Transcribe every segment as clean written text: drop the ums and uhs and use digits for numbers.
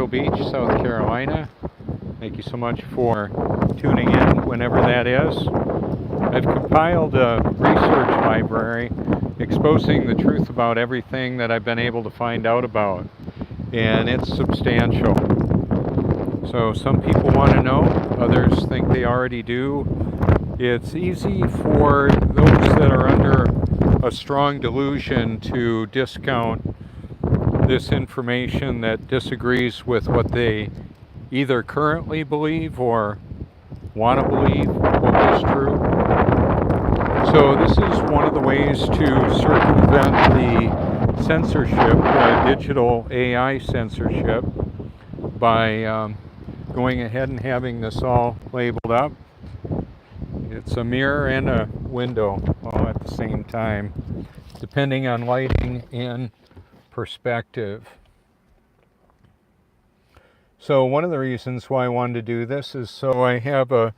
Myrtle Beach, South Carolina. Thank you so much for tuning in whenever that is. I've compiled a research library exposing the truth about everything that I've been able to find out about, and it's substantial. So some people want to know, others think they already do. It's easy for those that are under a strong delusion to discount this information that disagrees with what they either currently believe or want to believe what is true. So this is one of the ways to circumvent the censorship, digital AI censorship, by going ahead and having this all labeled up. It's a mirror and a window all at the same time, depending on lighting and perspective. So one of the reasons why I wanted to do this is so I have a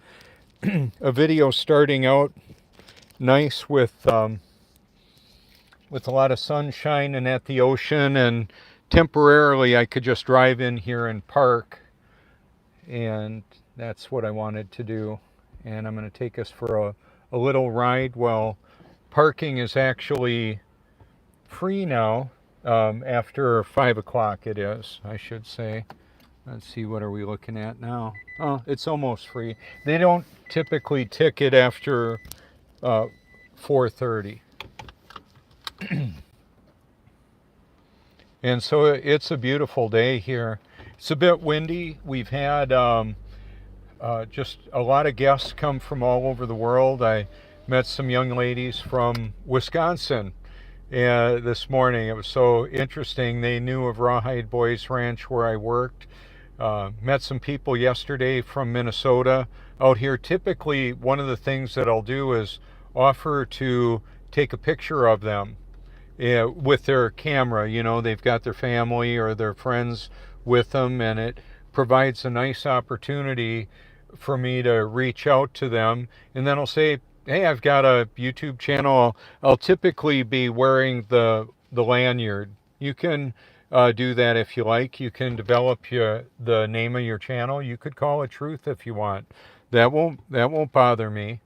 video starting out nice with a lot of sunshine and at the ocean, and temporarily I could just drive in here and park, and that's what I wanted to do. And I'm going to take us for a little ride. Well, parking is actually free now. After 5 o'clock it is, I should say. Let's see, what are we looking at now? Oh, it's almost free. They don't typically ticket after 4:30. And so it's a beautiful day here. It's a bit windy. We've had just a lot of guests come from all over the world. I met some young ladies from Wisconsin this morning. It was so interesting. They knew of Rawhide Boys Ranch where I worked. Met some people yesterday from Minnesota out here. Typically, one of the things that I'll do is offer to take a picture of them with their camera. You know, they've got their family or their friends with them, and it provides a nice opportunity for me to reach out to them. And then I'll say, hey, I've got a YouTube channel. I'll typically be wearing the lanyard. You can do that if you like. You can develop the name of your channel. You could call it Truth if you want. That won't bother me.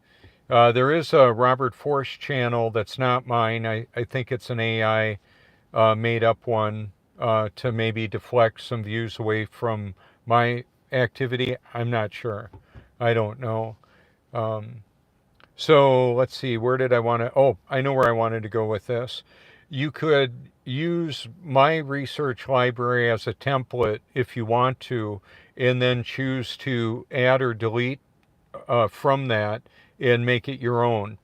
There is a Robert Force channel that's not mine. I think it's an AI made up one to maybe deflect some views away from my activity. I'm not sure. I don't know. So let's see, where did I want to, oh, I know where I wanted to go with this. You could use my research library as a template if you want to, and then choose to add or delete from that and make it your own.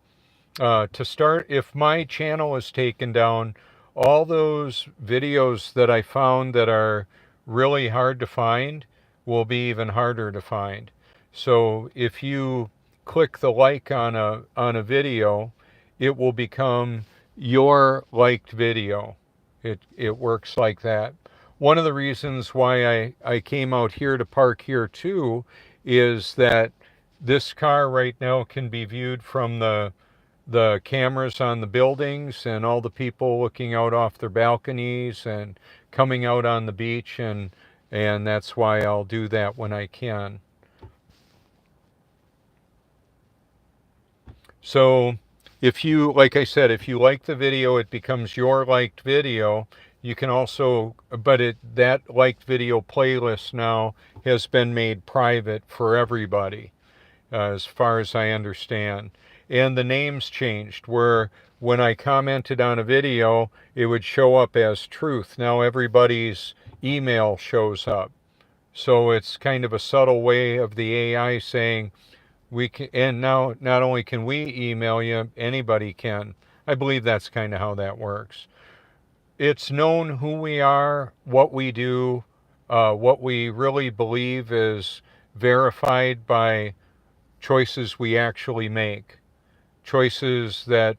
To start, if my channel is taken down, all those videos that I found that are really hard to find will be even harder to find. So if you click the like on a video, it will become your liked video. It works like that. One of the reasons why I came out here to park here too is that this car right now can be viewed from the cameras on the buildings and all the people looking out off their balconies and coming out on the beach, and that's why I'll do that when I can. So if you, like I said, if you like the video, it becomes your liked video. You can also, but that liked video playlist now has been made private for everybody, as far as I understand. And the names changed, where when I commented on a video, it would show up as Truth. Now everybody's email shows up. So it's kind of a subtle way of the AI saying, we can, and now not only can we email you, anybody can. I believe that's kind of how that works. It's known who we are, what we do, what we really believe is verified by choices we actually make. Choices that,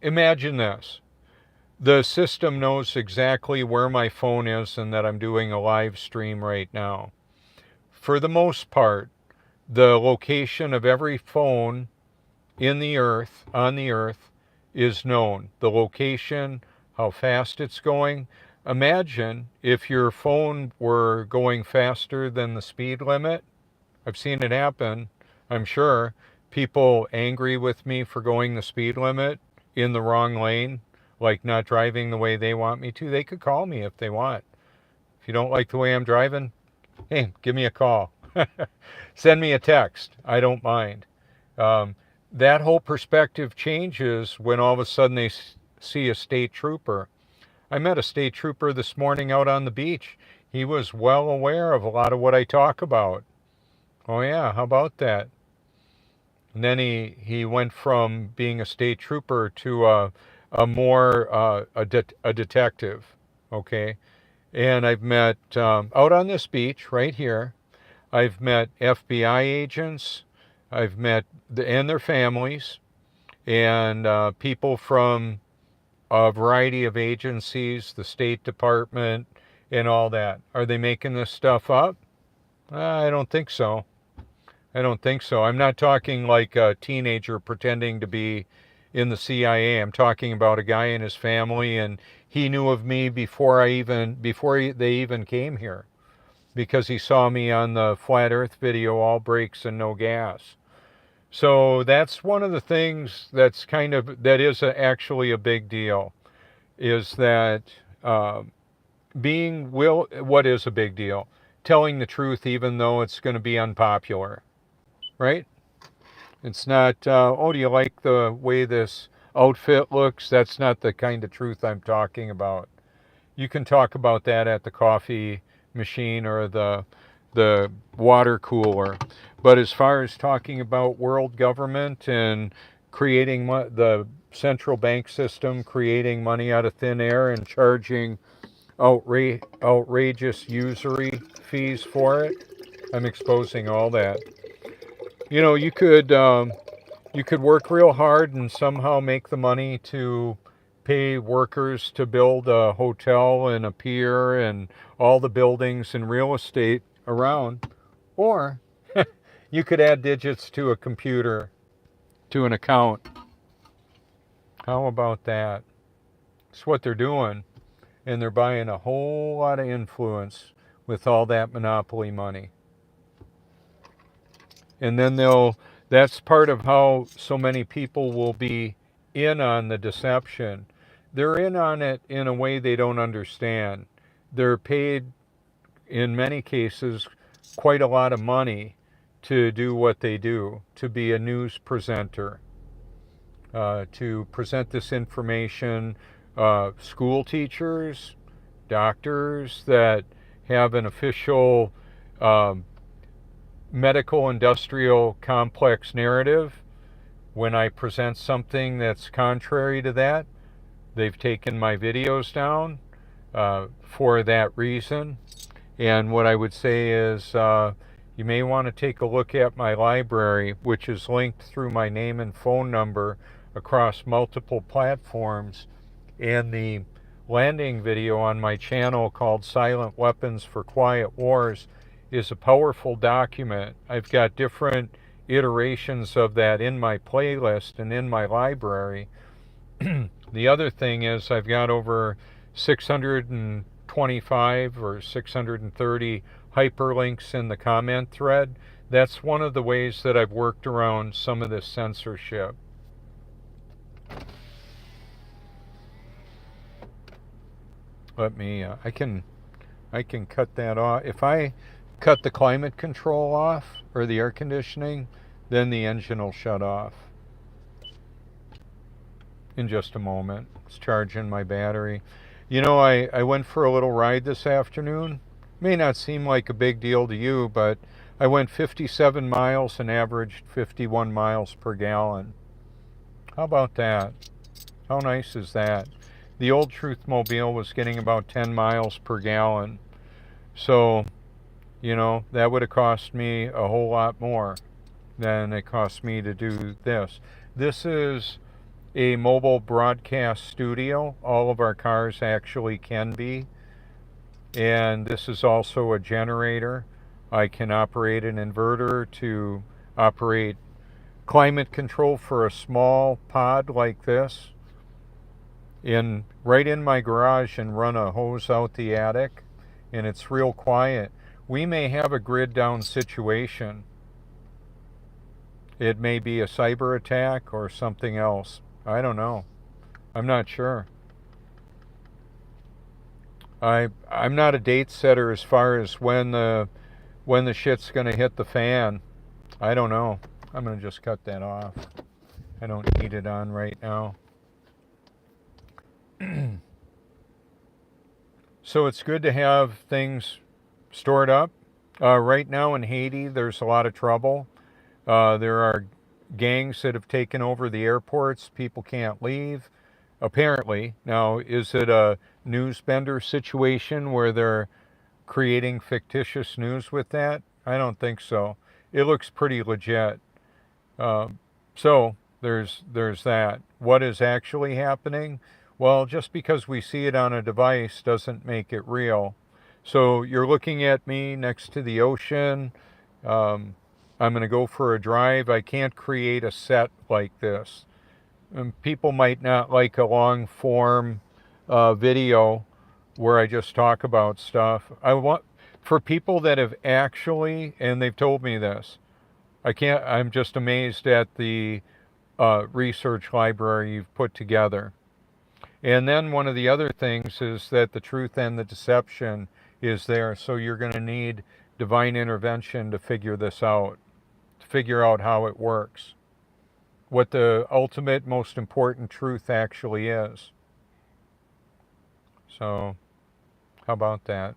imagine this. The system knows exactly where my phone is and that I'm doing a live stream right now. For the most part, the location of every phone in the earth, on the earth, is known. The location, how fast it's going, imagine if your phone were going faster than the speed limit. I've seen it happen, I'm sure. People angry with me for going the speed limit in the wrong lane, like not driving the way they want me to. They could call me if they want. If you don't like the way I'm driving, hey, give me a call. Send me a text. I don't mind. Um, that whole perspective changes when all of a sudden they see a state trooper. I met a state trooper this morning out on the beach. He was well aware of a lot of what I talk about. Oh yeah, how about that? And then he went from being a state trooper to a more a detective. Okay, and I've met out on this beach right here. I've met FBI agents. I've met and their families and people from a variety of agencies, the State Department, and all that. Are they making this stuff up? I don't think so. I don't think so. I'm not talking like a teenager pretending to be in the CIA. I'm talking about a guy and his family, and he knew of me before they even came here, because he saw me on the Flat Earth video, All Brakes and No Gas. So that's one of the things that is actually a big deal, is that what is a big deal? Telling the truth even though it's going to be unpopular, right? It's not, oh, do you like the way this outfit looks? That's not the kind of truth I'm talking about. You can talk about that at the coffee machine or the water cooler. But as far as talking about world government and creating the central bank system, creating money out of thin air and charging outrageous usury fees for it, I'm exposing all that. You know, you could work real hard and somehow make the money to pay workers to build a hotel and a pier and all the buildings and real estate around. Or you could add digits to a computer, to an account. How about that? It's what they're doing. And they're buying a whole lot of influence with all that monopoly money. And then that's part of how so many people will be in on the deception. They're in on it in a way they don't understand. They're paid, in many cases, quite a lot of money to do what they do, to be a news presenter, to present this information. School teachers, doctors that have an official medical industrial complex narrative. When I present something that's contrary to that, they've taken my videos down for that reason. And what I would say is you may want to take a look at my library, which is linked through my name and phone number across multiple platforms, and the landing video on my channel called Silent Weapons for Quiet Wars is a powerful document. I've got different iterations of that in my playlist and in my library. The other thing is I've got over 625 or 630 hyperlinks in the comment thread. That's one of the ways that I've worked around some of this censorship. Let me, I can cut that off. If I cut the climate control off, or the air conditioning, then the engine will shut off in just a moment. It's charging my battery. You know, I went for a little ride this afternoon. May not seem like a big deal to you, but I went 57 miles and averaged 51 miles per gallon. How about that? How nice is that? The old Truthmobile was getting about 10 miles per gallon. So, you know, that would have cost me a whole lot more than it cost me to do this. This is a mobile broadcast studio. All of our cars actually can be. And this is also a generator. I can operate an inverter to operate climate control for a small pod like this. right in my garage and run a hose out the attic, and it's real quiet. We may have a grid down situation. It may be a cyber attack or something else. I don't know. I'm not sure. I'm not a date setter as far as when the shit's gonna hit the fan. I don't know. I'm gonna just cut that off. I don't need it on right now. So it's good to have things stored up. Right now in Haiti, there's a lot of trouble. There are gangs that have taken over the airports. People can't leave, apparently. Now, is it a news bender situation where they're creating fictitious news with that? I don't think so. It looks pretty legit. So there's that. What is actually happening? Well, just because we see it on a device doesn't make it real. So you're looking at me next to the ocean. I'm going to go for a drive. I can't create a set like this. People might not like a long form video where I just talk about stuff. I want, for people that have actually, and they've told me this, I'm just amazed at the research library you've put together. And then one of the other things is that the truth and the deception is there. So you're going to need divine intervention to figure this out, to figure out how it works, what the ultimate, most important truth actually is. So how about that?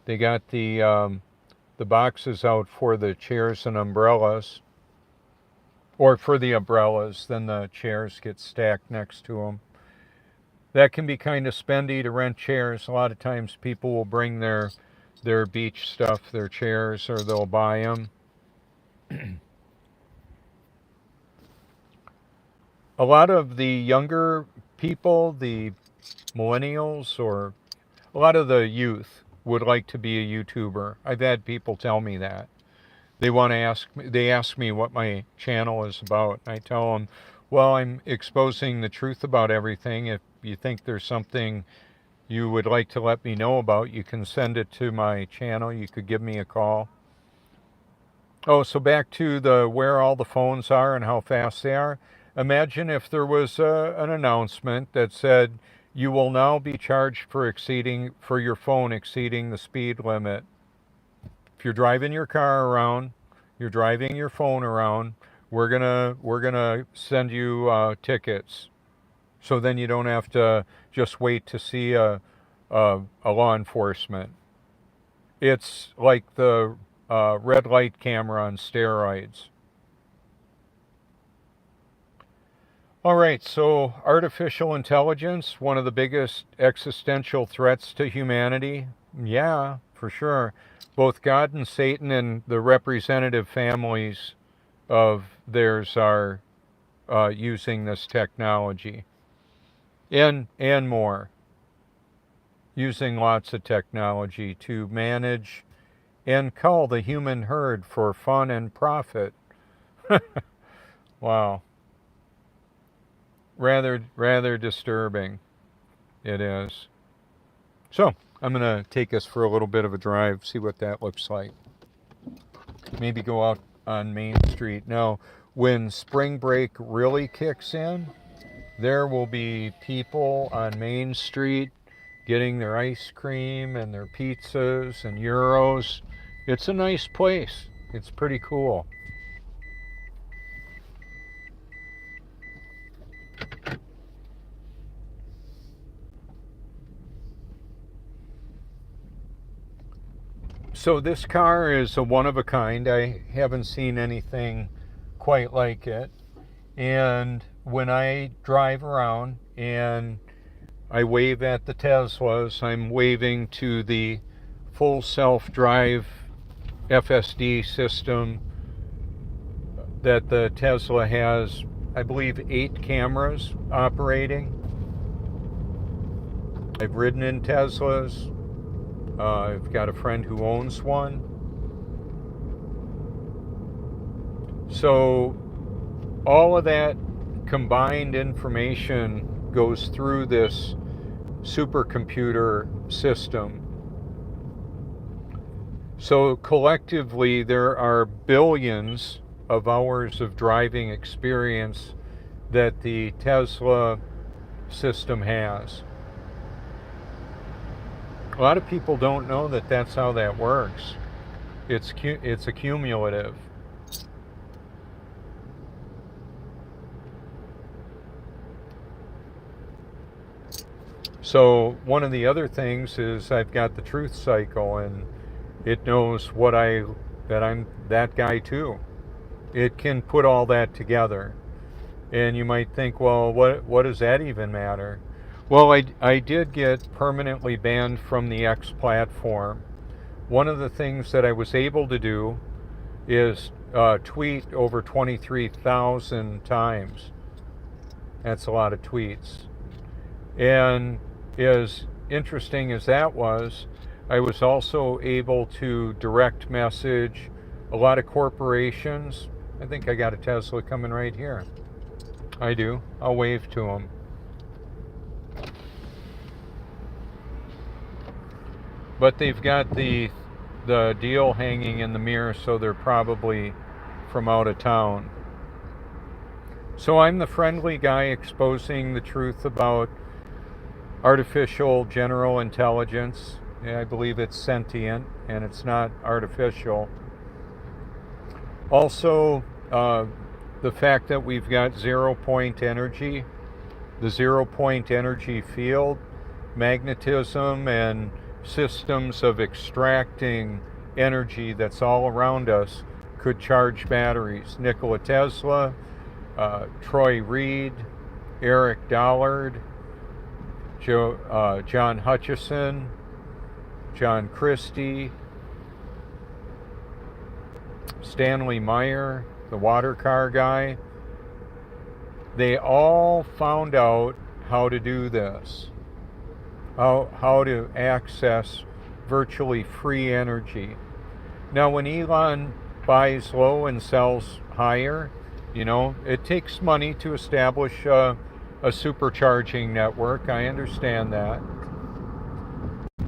They got the boxes out for the chairs and umbrellas, or for the umbrellas, then the chairs get stacked next to them. That can be kind of spendy to rent chairs. A lot of times people will bring their beach stuff, their chairs, or they'll buy them. A lot of the younger people, the millennials, or a lot of the youth would like to be a YouTuber. I've had people tell me that. They ask me what my channel is about. I tell them, well, I'm exposing the truth about everything. If you think there's something you would like to let me know about, you can send it to my channel. You could give me a call. Oh, so back to where all the phones are and how fast they are. Imagine if there was an announcement that said, you will now be charged for your phone exceeding the speed limit. If you're driving your car around, you're driving your phone around, we're gonna send you tickets. So then you don't have to just wait to see a law enforcement. It's like the red light camera on steroids. All right, so artificial intelligence, one of the biggest existential threats to humanity. Yeah, for sure. Both God and Satan and the representative families of theirs are using this technology. And more. Using lots of technology to manage and cull the human herd for fun and profit. Wow. Rather disturbing, it is. So I'm gonna take us for a little bit of a drive, see what that looks like. Maybe go out on Main Street. Now, when spring break really kicks in, there will be people on Main Street getting their ice cream and their pizzas and gyros. It's a nice place. It's pretty cool. So this car is a one of a kind. I haven't seen anything quite like it. And when I drive around and I wave at the Teslas, I'm waving to the full self-drive FSD system that the Tesla has, I believe, 8 cameras operating. I've ridden in Teslas. I've got a friend who owns one. So all of that combined information goes through this supercomputer system. So collectively, there are billions of hours of driving experience that the Tesla system has. A lot of people don't know that that's how that works. It's accumulative. So one of the other things is I've got the truth cycle, and it knows that I'm that guy too. It can put all that together. And you might think, well, what does that even matter? Well, I did get permanently banned from the X platform. One of the things that I was able to do is tweet over 23,000 times. That's a lot of tweets. And as interesting as that was, I was also able to direct message a lot of corporations. I think I got a Tesla coming right here. I do. I'll wave to them. But they've got the deal hanging in the mirror, so they're probably from out of town. So I'm the friendly guy exposing the truth about artificial general intelligence. I believe it's sentient and it's not artificial. Also, the fact that we've got 0-point energy, the 0-point energy field, magnetism, and systems of extracting energy that's all around us could charge batteries. Nikola Tesla, Troy Reed, Eric Dollard, John Hutchison, John Christie, Stanley Meyer, the water car guy. They all found out how to do this, how to access virtually free energy. Now, when Elon buys low and sells higher, it takes money to establish a supercharging network. I understand that.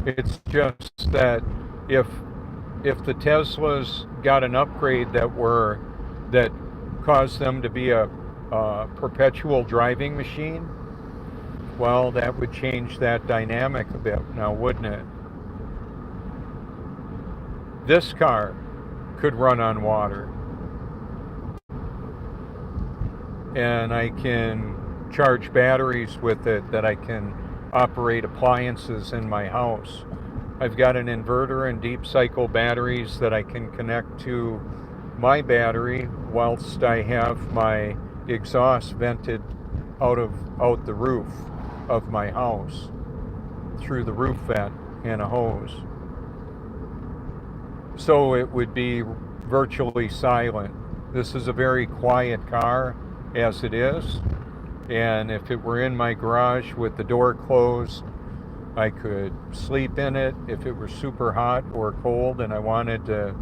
It's just that if the Teslas got an upgrade that caused them to be a perpetual driving machine, well, that would change that dynamic a bit now, wouldn't it? This car could run on water, and I can charge batteries with it that I can operate appliances in my house. I've got an inverter and deep cycle batteries that I can connect to my battery whilst I have my exhaust vented out the roof of my house through the roof vent and a hose. So it would be virtually silent. This is a very quiet car as it is, and if it were in my garage with the door closed, I could sleep in it. If it were super hot or cold and I wanted to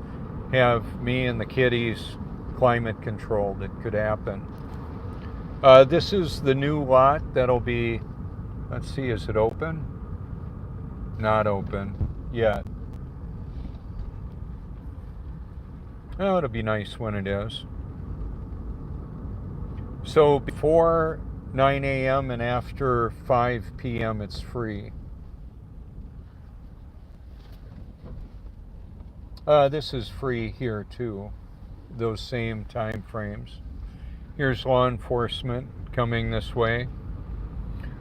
have me and the kitties climate controlled, it could happen. This is the new lot that'll be, let's see, is it open? Not open yet. Oh, it'll be nice when it is. So before 9 a.m. and after 5 p.m. it's free. This is free here too, those same time frames. Here's law enforcement coming this way.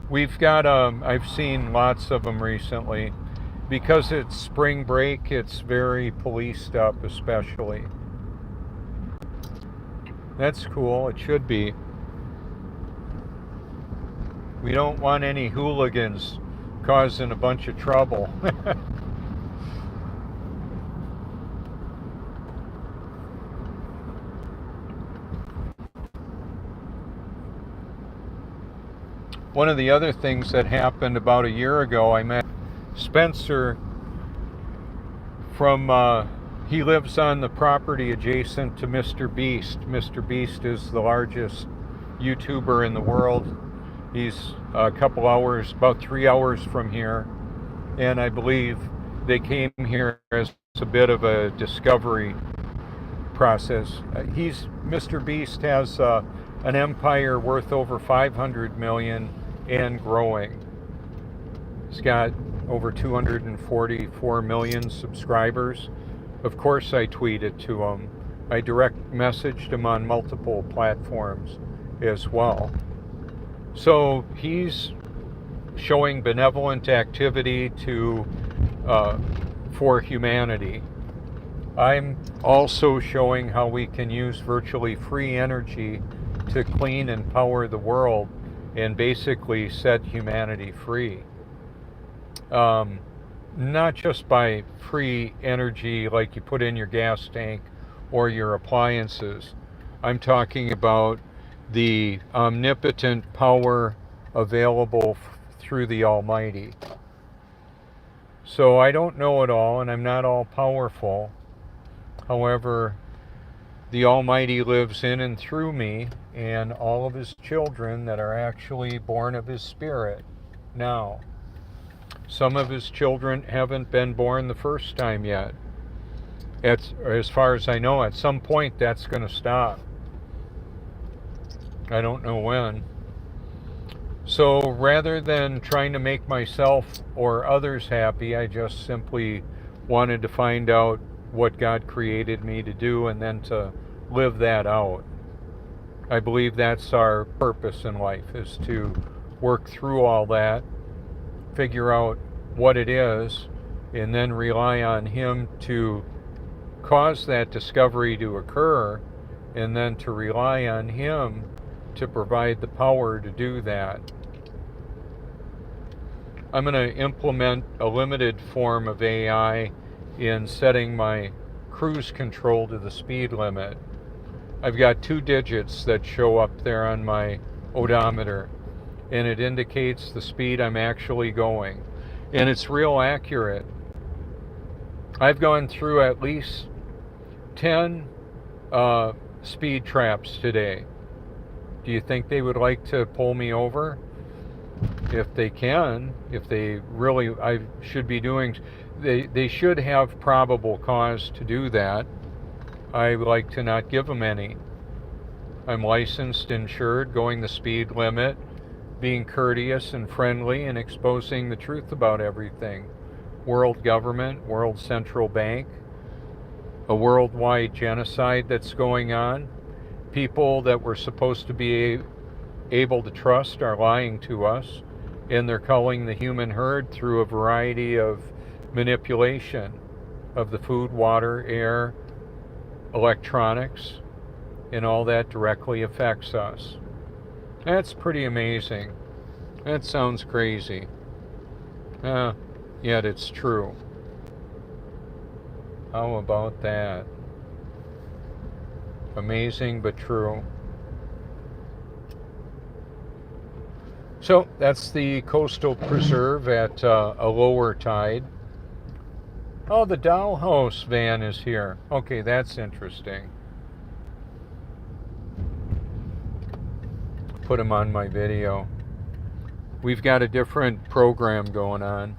We've got, I've seen lots of them recently. Because it's spring break, it's very policed up especially. That's cool, it should be. We don't want any hooligans causing a bunch of trouble. One of the other things that happened about a year ago, I met Spencer from He lives on the property adjacent to Mr. Beast. Mr. Beast is the largest YouTuber in the world. He's a couple hours, about 3 hours from here, and I believe they came here as a bit of a discovery process. Mr. Beast has an empire worth over 500 million and growing. He's got over 244 million subscribers. Of course I tweeted to him. I direct messaged him on multiple platforms as well. So he's showing benevolent activity for humanity. I'm also showing how we can use virtually free energy to clean and power the world and basically set humanity free. Not just by free energy like you put in your gas tank or your appliances. I'm talking about the omnipotent power available through the Almighty. So I don't know it all, and I'm not all powerful. However, the Almighty lives in and through me and all of his children that are actually born of his Spirit now. Some of his children haven't been born the first time yet. As far as I know, at some point that's going to stop. I don't know when. So rather than trying to make myself or others happy, I just simply wanted to find out what God created me to do and then to live that out. I believe that's our purpose in life, is to work through all that, figure out what it is, and then rely on him to cause that discovery to occur, and then to rely on him to provide the power to do that. I'm going to implement a limited form of AI in setting my cruise control to the speed limit. I've got 2 digits that show up there on my odometer, and it indicates the speed I'm actually going. And it's real accurate. I've gone through at least 10 speed traps today. Do you think they would like to pull me over? If they can, if they really, I should be doing, they should have probable cause to do that. I like to not give them any. I'm licensed, insured, going the speed limit, being courteous and friendly, and exposing the truth about everything. World government, world central bank, a worldwide genocide that's going on. People that we're supposed to be able to trust are lying to us, and they're culling the human herd through a variety of manipulation of the food, water, air, electronics, and all that directly affects us. That's pretty amazing. That sounds crazy. Yet it's true. How about that? Amazing but true. So that's the coastal preserve at a lower tide. Oh, the Dollhouse van is here. Okay, that's interesting. Put him on my video. We've got a different program going on.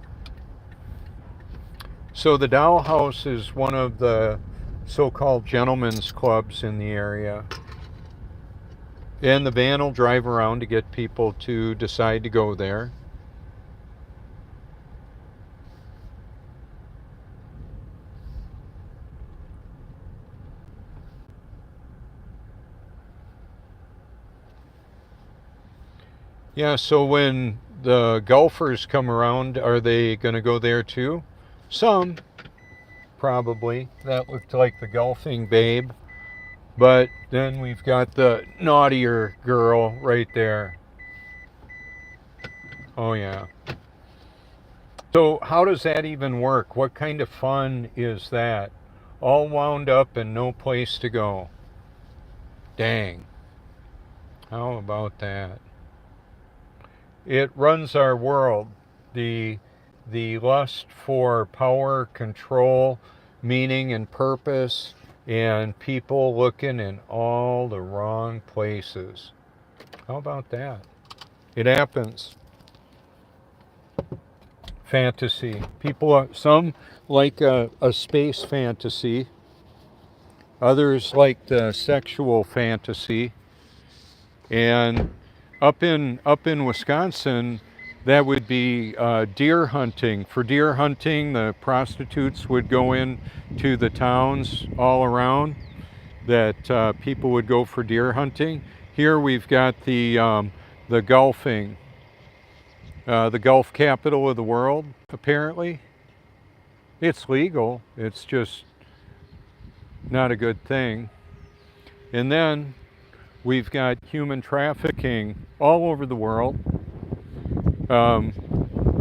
So the Dollhouse is one of the so-called gentlemen's clubs in the area. And the van will drive around to get people to decide to go there. Yeah, so when the golfers come around, are they going to go there too? Some, probably. That looked like the golfing babe. But then we've got the naughtier girl right there. Oh yeah. So how does that even work? What kind of fun is that? All wound up and no place to go. Dang. How about that? It runs our world. The lust for power, control, meaning and purpose, and people looking in all the wrong places. How about that? It happens. Fantasy. People, some like a space fantasy. Others like the sexual fantasy. And up in Wisconsin, that would be deer hunting. For deer hunting, the prostitutes would go in to the towns all around that people would go for deer hunting. Here we've got the golfing, the Gulf capital of the world. Apparently, it's legal. It's just not a good thing. And then we've got human trafficking all over the world.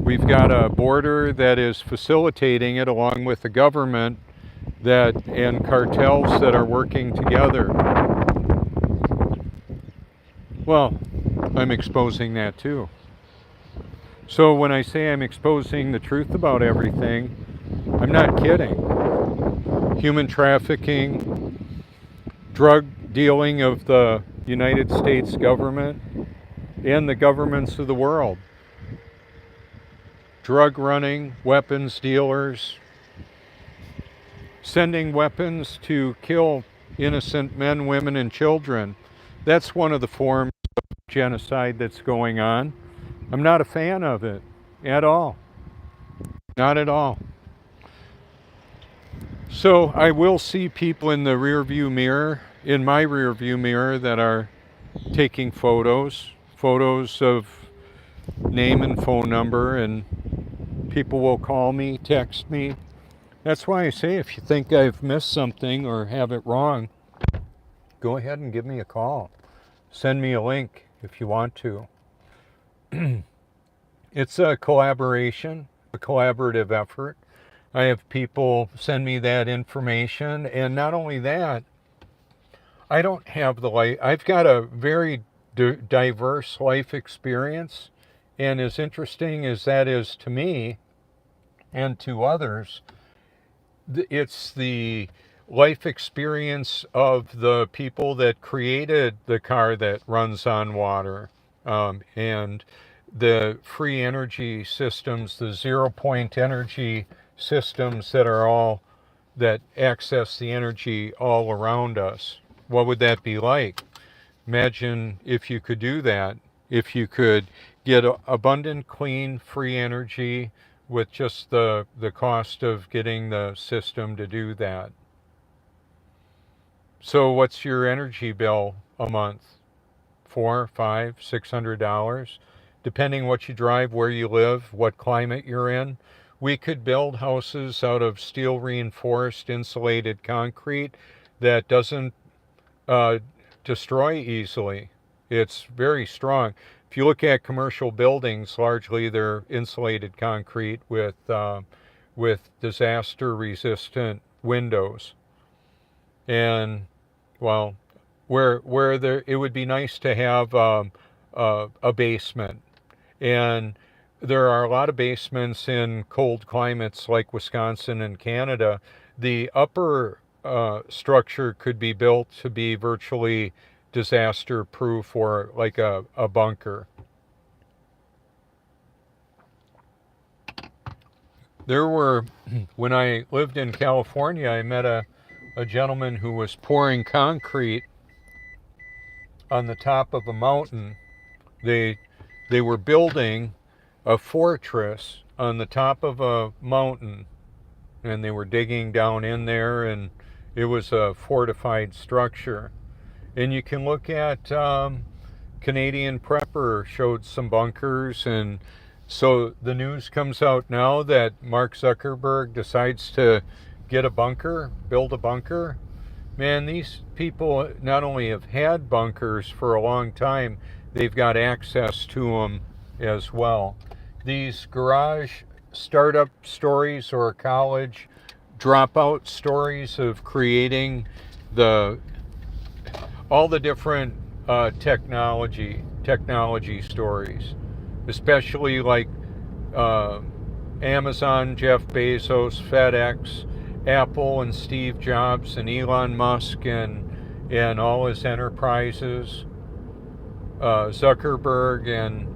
We've got a border that is facilitating it, along with the government and cartels that are working together. Well, I'm exposing that too. So when I say I'm exposing the truth about everything, I'm not kidding. Human trafficking, drug dealing of the United States government and the governments of the world, drug running, weapons dealers, sending weapons to kill innocent men, women, and children. That's one of the forms of genocide that's going on. I'm not a fan of it at all. Not at all. So I will see people in the rear view mirror, in my rear view mirror, that are taking photos of name and phone number, and people will call me, text me. That's why I say, if you think I've missed something or have it wrong, go ahead and give me a call. Send me a link if you want to. It's a collaboration, a collaborative effort. I have people send me that information, and not only that, I don't have the life. I've got a very diverse life experience, and as interesting as that is to me and to others, it's the life experience of the people that created the car that runs on water, and the free energy systems, the 0-point energy systems that access the energy all around us. What would that be like? Imagine if you could do that, if you could get abundant, clean, free energy with just the cost of getting the system to do that. So what's your energy bill a month? $400, $500, $600, depending what you drive, where you live, what climate you're in. We could build houses out of steel reinforced insulated concrete that doesn't destroy easily. It's very strong. If you look at commercial buildings, largely they're insulated concrete with disaster-resistant windows. And well, where there, it would be nice to have a basement. And there are a lot of basements in cold climates like Wisconsin and Canada. The upper structure could be built to be virtually disaster proof, or like a bunker. When I lived in California, I met a gentleman who was pouring concrete on the top of a mountain. They were building a fortress on the top of a mountain, and they were digging down in there, and it was a fortified structure. And you can look at Canadian Prepper showed some bunkers, and so the news comes out now that Mark Zuckerberg decides to get a bunker, build a bunker. Man, these people not only have had bunkers for a long time, they've got access to them as well. These garage startup stories or college dropout stories of creating all the different technology stories, especially like Amazon, Jeff Bezos, FedEx, Apple and Steve Jobs and Elon Musk and all his enterprises, Zuckerberg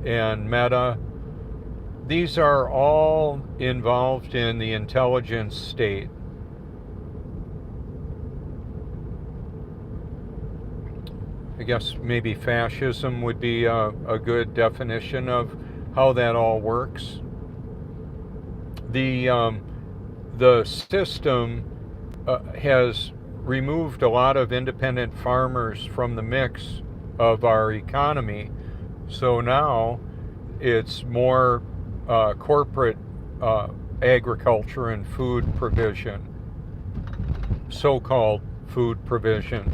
and Meta, these are all involved in the intelligence state. I guess maybe fascism would be a good definition of how that all works. The system has removed a lot of independent farmers from the mix of our economy, so now it's more corporate agriculture and food provision, so-called food provision,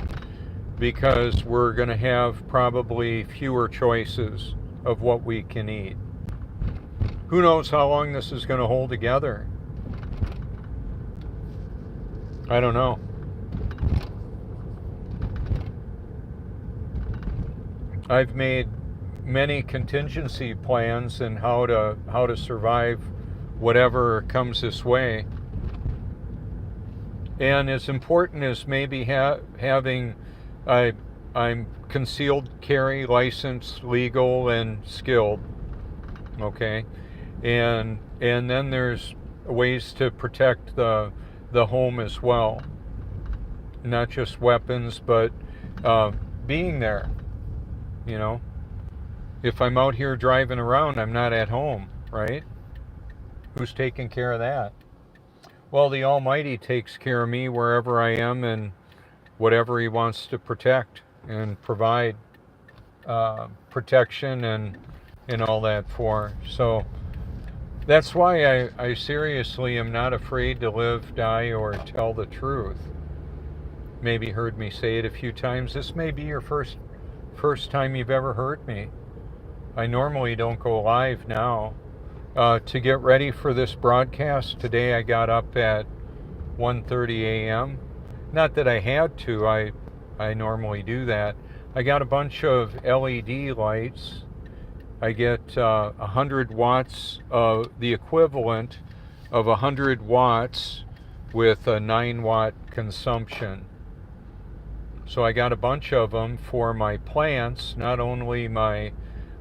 because we're going to have probably fewer choices of what we can eat. Who knows how long this is going to hold together? I don't know. I've made many contingency plans in how to survive whatever comes this way. And as important as maybe having I'm concealed carry license, legal and skilled, okay, and then there's ways to protect the home as well, not just weapons, but being there. You know, if I'm out here driving around, I'm not at home, right? Who's taking care of that? Well, the Almighty takes care of me wherever I am and whatever He wants to protect and provide protection and all that for. So that's why I seriously am not afraid to live, die, or tell the truth. Maybe heard me say it a few times. This may be your first time you've ever heard me. I normally don't go live now. To get ready for this broadcast today, I got up at 1:30 a.m. Not that I had to, I normally do that. I got a bunch of LED lights. I get 100 watts, the equivalent of 100 watts with a 9-watt consumption. So I got a bunch of them for my plants, not only my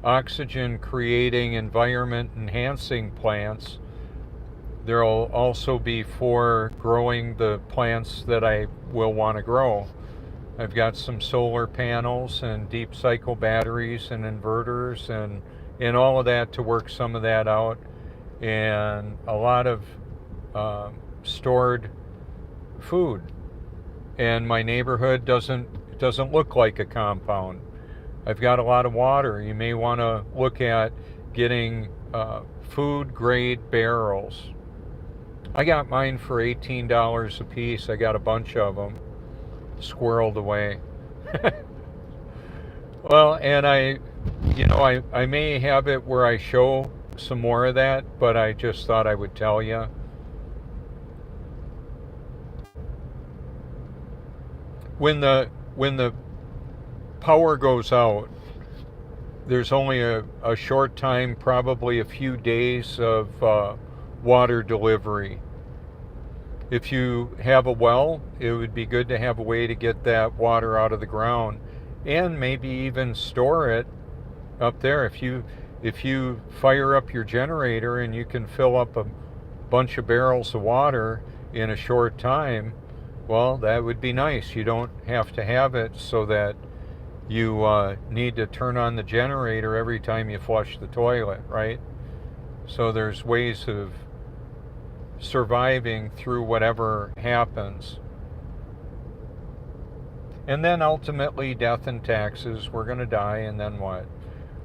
oxygen creating, environment enhancing plants. There'll also be for growing the plants that I will want to grow. I've got some solar panels and deep cycle batteries and inverters and all of that to work some of that out, and a lot of stored food. And my neighborhood doesn't look like a compound. I've got a lot of water. You may want to look at getting food grade barrels. I got mine for $18 a piece. I got a bunch of them squirreled away. Well, and I may have it where I show some more of that, but I just thought I would tell you. When the power goes out, there's only a short time, probably a few days of water delivery. If you have a well, it would be good to have a way to get that water out of the ground and maybe even store it up there. If you fire up your generator and you can fill up a bunch of barrels of water in a short time, well, that would be nice. You don't have to have it so that you need to turn on the generator every time you flush the toilet, right? So there's ways of surviving through whatever happens. And then ultimately death and taxes. We're going to die, and then what?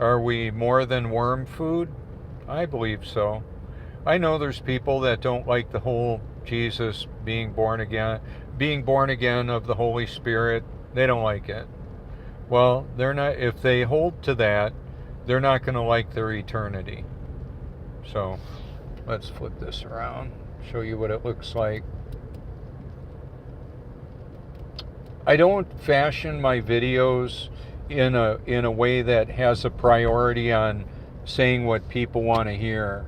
Are we more than worm food? I believe so. I know there's people that don't like the whole Jesus being born again of the Holy Spirit. They don't like it. Well, they're not. If they hold to that, they're not going to like their eternity. So let's flip this around, show you what it looks like. I don't fashion my videos in a way that has a priority on saying what people want to hear.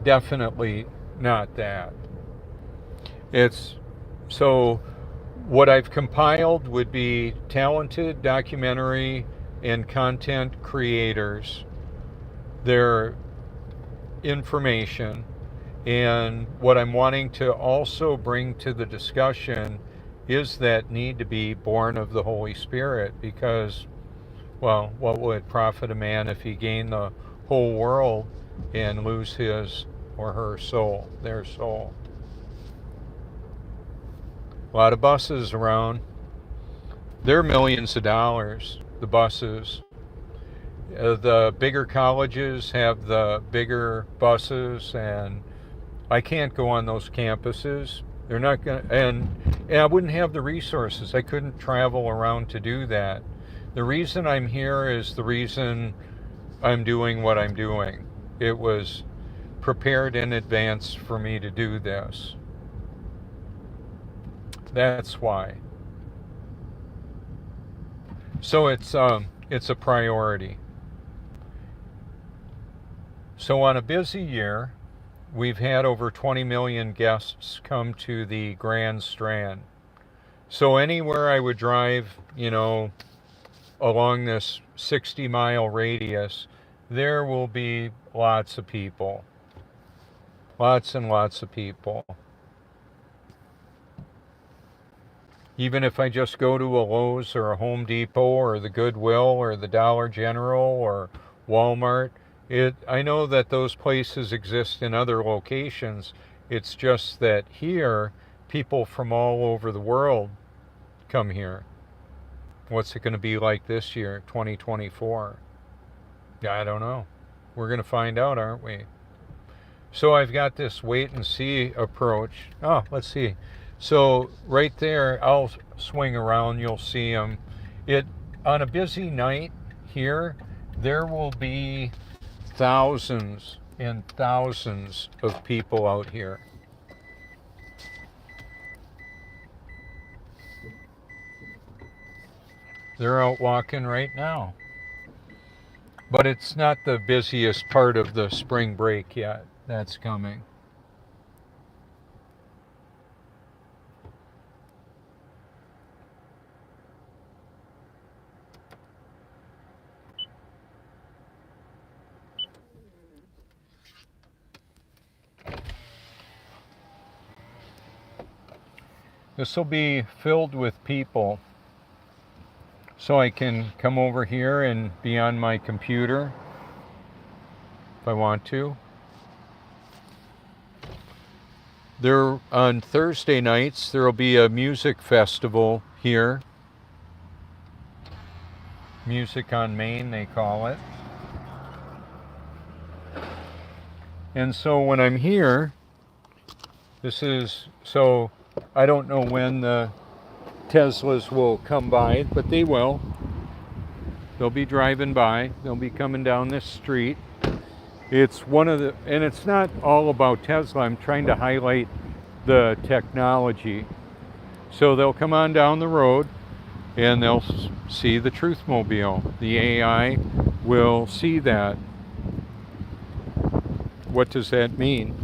Definitely not that. It's so what I've compiled would be talented documentary and content creators, their information, and what I'm wanting to also bring to the discussion is that need to be born of the Holy Spirit, because, well, what would it profit a man if he gained the whole world and lose his or her soul, their soul? A lot of buses around. They're millions of dollars, the buses. The bigger colleges have the bigger buses, and I can't go on those campuses. They're not going to, and I wouldn't have the resources. I couldn't travel around to do that. The reason I'm here is the reason I'm doing what I'm doing. It was prepared in advance for me to do this. That's why. So it's a priority. So on a busy year, we've had over 20 million guests come to the Grand Strand. So anywhere I would drive, along this 60-mile radius, there will be lots of people. Lots and lots of people. Even if I just go to a Lowe's or a Home Depot or the Goodwill or the Dollar General or Walmart, I know that those places exist in other locations. It's just that here, people from all over the world come here. What's it going to be like this year, 2024? I don't know. We're going to find out, aren't we? So I've got this wait and see approach. Oh, let's see. So right there, I'll swing around, you'll see them. On a busy night here, there will be thousands and thousands of people out here. They're out walking right now. But it's not the busiest part of the spring break yet. That's coming. This will be filled with people, so I can come over here and be on my computer if I want to. There, on Thursday nights, there will be a music festival here. Music on Main, they call it. And so when I'm here, so I don't know when the Teslas will come by, but they will. They'll be driving by. They'll be coming down this street. It's and it's not all about Tesla. I'm trying to highlight the technology. So they'll come on down the road and they'll see the Truthmobile. The AI will see that. What does that mean?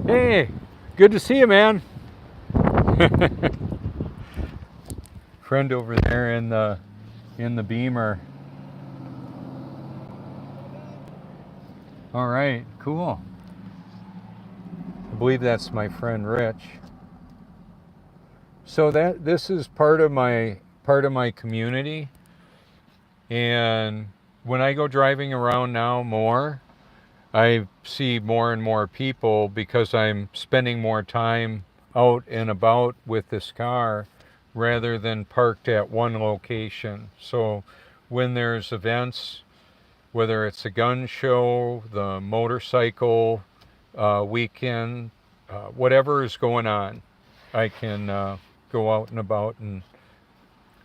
Hey, good to see you, man. Friend over there in the Beamer. All right, cool. I believe that's my friend Rich. So this is part of my community, and when I go driving around now more, I see more and more people because I'm spending more time out and about with this car rather than parked at one location. So when there's events, whether it's a gun show, the motorcycle weekend, whatever is going on, I can go out and about, and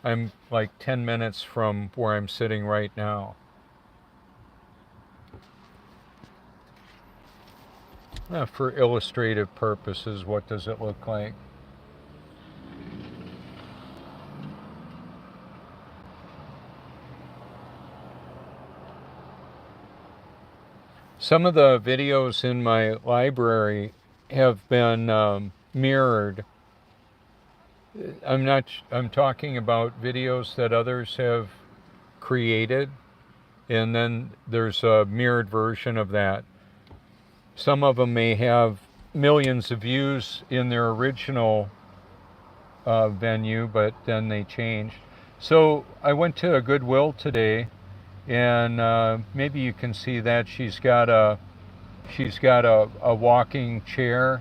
I'm like 10 minutes from where I'm sitting right now. For illustrative purposes, what does it look like? Some of the videos in my library have been mirrored. I'm talking about videos that others have created, and then there's a mirrored version of that. Some of them may have millions of views in their original venue, but then they changed. So I went to a Goodwill today, and maybe you can see that she's got a walking chair.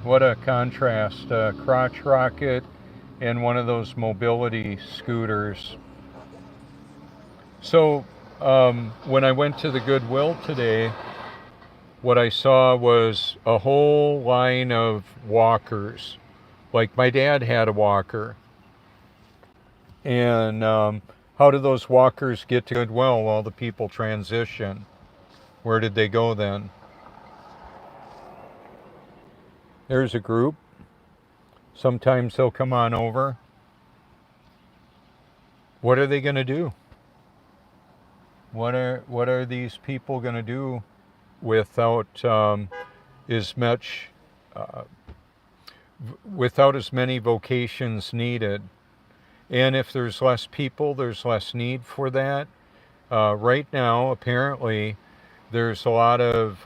What a contrast, a crotch rocket and one of those mobility scooters. So when I went to the Goodwill today, what I saw was a whole line of walkers. Like my dad had a walker. And how do those walkers get to Goodwill while the people transition? Where did they go then? There's a group. Sometimes they'll come on over. What are they going to do? What are these people going to do without as much, without as many vocations needed? And if there's less people, there's less need for that. Right now, apparently, there's a lot of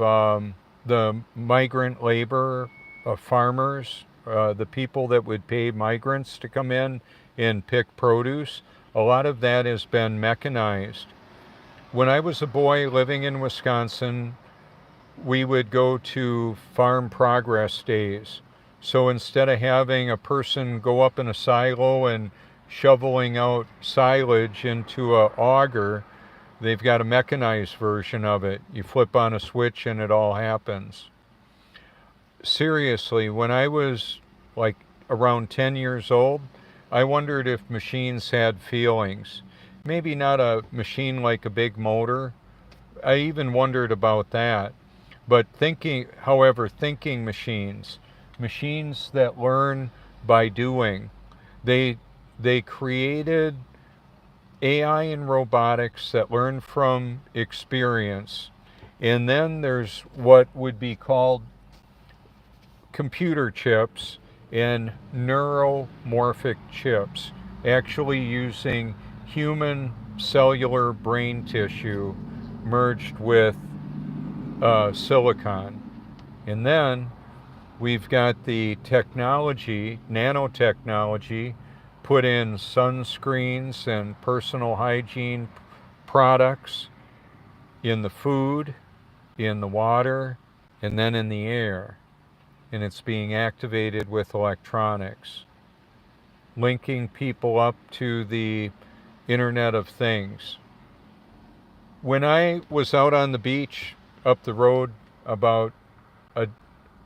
the migrant labor, farmers, the people that would pay migrants to come in and pick produce. A lot of that has been mechanized. When I was a boy living in Wisconsin, we would go to farm progress days. So instead of having a person go up in a silo and shoveling out silage into an auger, they've got a mechanized version of it. You flip on a switch and it all happens. Seriously, when I was like around 10 years old, I wondered if machines had feelings. Maybe not a machine like a big motor. I even wondered about that. But thinking machines, machines that learn by doing, they created AI and robotics that learn from experience. And then there's what would be called computer chips and neuromorphic chips, actually using human cellular brain tissue merged with silicon. And then we've got the technology, nanotechnology, put in sunscreens and personal hygiene products in the food, in the water, and then in the air. And it's being activated with electronics, linking people up to the Internet of Things. When I was out on the beach up the road about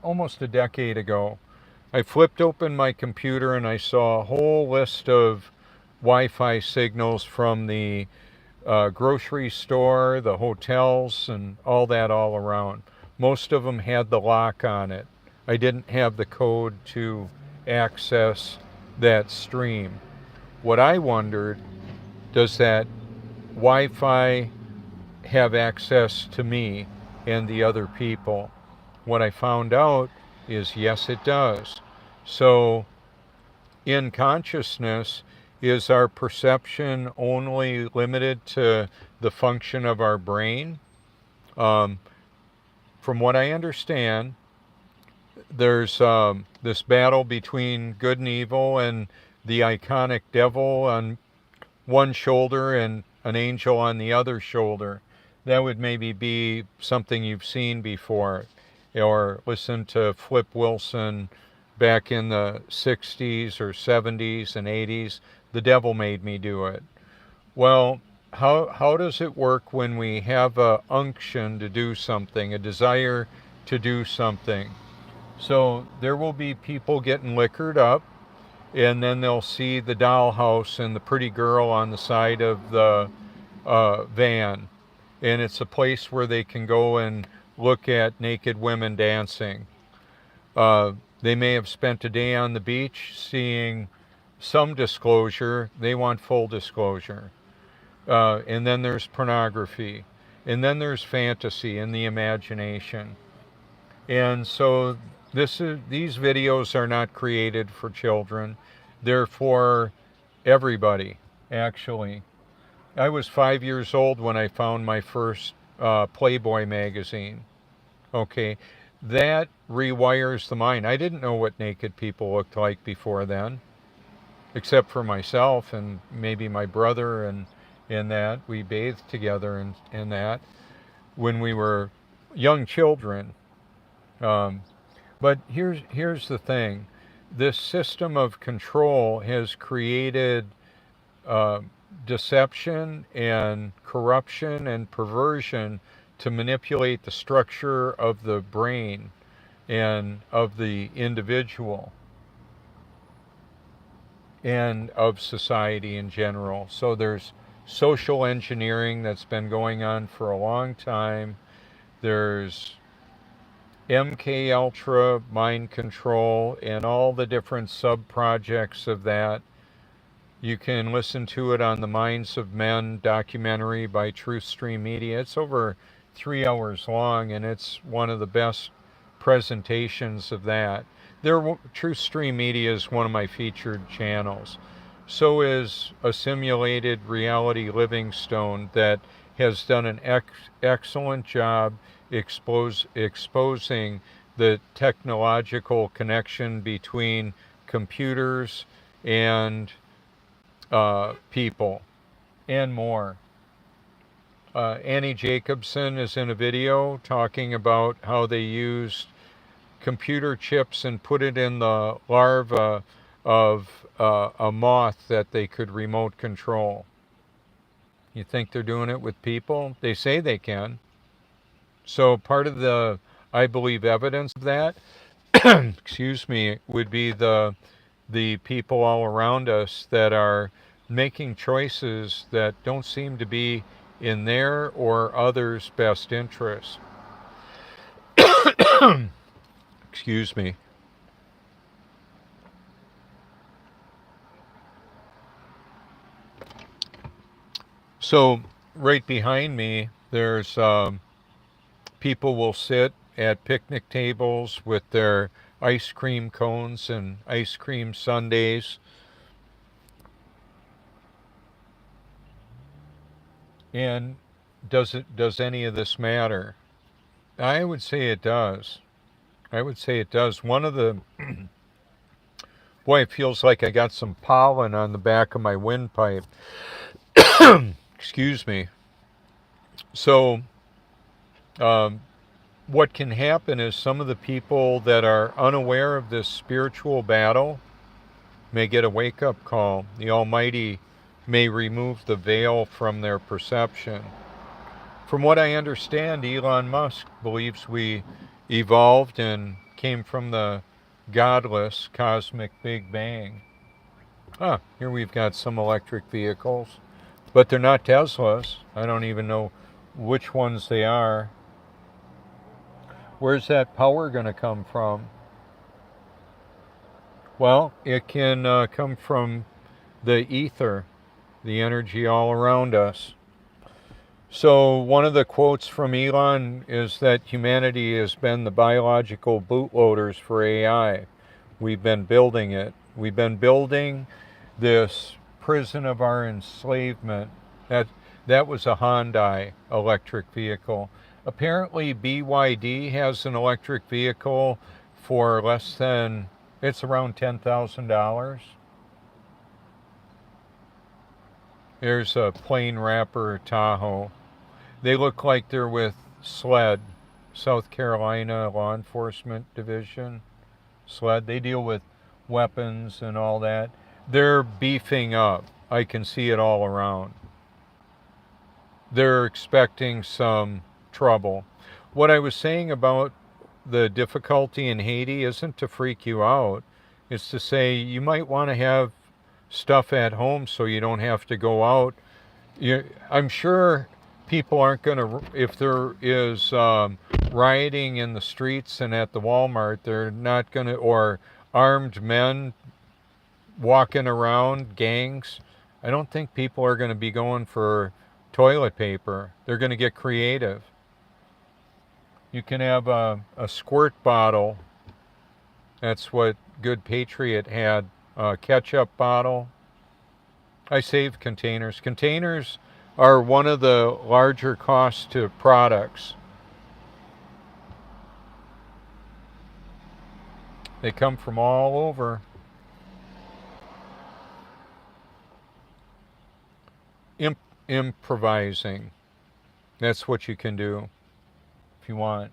almost a decade ago, I flipped open my computer and I saw a whole list of Wi-Fi signals from the grocery store, the hotels, and all that all around. Most of them had the lock on it. I didn't have the code to access that stream. What I wondered, does that Wi-Fi have access to me and the other people? What I found out is yes, it does. So in consciousness, is our perception only limited to the function of our brain? From what I understand, there's this battle between good and evil, and the iconic devil on one shoulder and an angel on the other shoulder. That would maybe be something you've seen before, or listened to Flip Wilson back in the 60s or 70s and 80s. The devil made me do it. Well, how does it work when we have a unction to do something, a desire to do something? So there will be people getting liquored up, and then they'll see the dollhouse and the pretty girl on the side of the van. And it's a place where they can go and look at naked women dancing. They may have spent a day on the beach seeing some disclosure. They want full disclosure. and then there's pornography, and then there's fantasy and the imagination. And so these videos are not created for children. They're for everybody, actually. I was 5 years old when I found my first Playboy magazine. Okay, that rewires the mind. I didn't know what naked people looked like before then, except for myself and maybe my brother, and in that we bathed together in that when we were young children. Um, but here's the thing: this system of control has created uh, deception and corruption and perversion to manipulate the structure of the brain and of the individual and of society in general. So there's social engineering that's been going on for a long time. There's MK Ultra, mind control, and all the different sub-projects of that. You can listen to it on the Minds of Men documentary by TruthStream Media. It's over 3 hours long, and it's one of the best presentations of that. TruthStream Media is one of my featured channels. So is a simulated reality Livingstone that has done an excellent job exposing the technological connection between computers and people and more. Annie Jacobsen is in a video talking about how they used computer chips and put it in the larva of a moth that they could remote control. You think they're doing it with people? They say they can. So part of the, I believe, evidence of that, excuse me, would be the people all around us that are making choices that don't seem to be in their or others' best interest. Excuse me. So right behind me, there's people will sit at picnic tables with their ice cream cones and ice cream sundaes. And does any of this matter? I would say it does. I would say it does. One of the boy, it feels like I got some pollen on the back of my windpipe. Excuse me. So what can happen is some of the people that are unaware of this spiritual battle may get a wake-up call. The Almighty may remove the veil from their perception. From what I understand, Elon Musk believes we evolved and came from the godless cosmic Big Bang. Here we've got some electric vehicles, but they're not Teslas. I don't even know which ones they are. Where's that power going to come from? Well, it can come from the ether, the energy all around us. So one of the quotes from Elon is that humanity has been the biological bootloaders for AI. We've been building it. We've been building this prison of our enslavement. That was a Hyundai electric vehicle. Apparently BYD has an electric vehicle for less than, it's around $10,000. There's a plain wrapper Tahoe. They look like they're with SLED, South Carolina Law Enforcement Division. SLED, they deal with weapons and all that. They're beefing up. I can see it all around. They're expecting some trouble. What I was saying about the difficulty in Haiti isn't to freak you out. It's to say you might want to have stuff at home so you don't have to go out. I'm sure people aren't going to, if there is rioting in the streets and at the Walmart, they're not going to, or armed men walking around, gangs, I don't think people are going to be going for toilet paper. They're going to get creative. You can have a squirt bottle. That's what Good Patriot had. A ketchup bottle. I save containers. Containers are one of the larger costs to products. They come from all over. Improvising. That's what you can do if you want.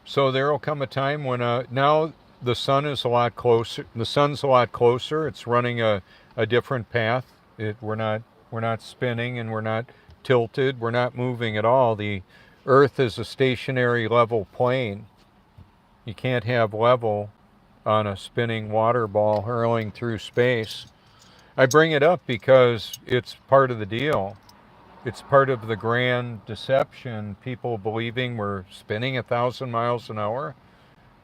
So there will come a time when now the sun is a lot closer. The sun's a lot closer. It's running a different path. We're not spinning and we're not tilted. We're not moving at all. The Earth is a stationary level plane. You can't have level on a spinning water ball hurling through space. I bring it up because it's part of the deal. It's part of the grand deception, people believing we're spinning 1,000 miles an hour.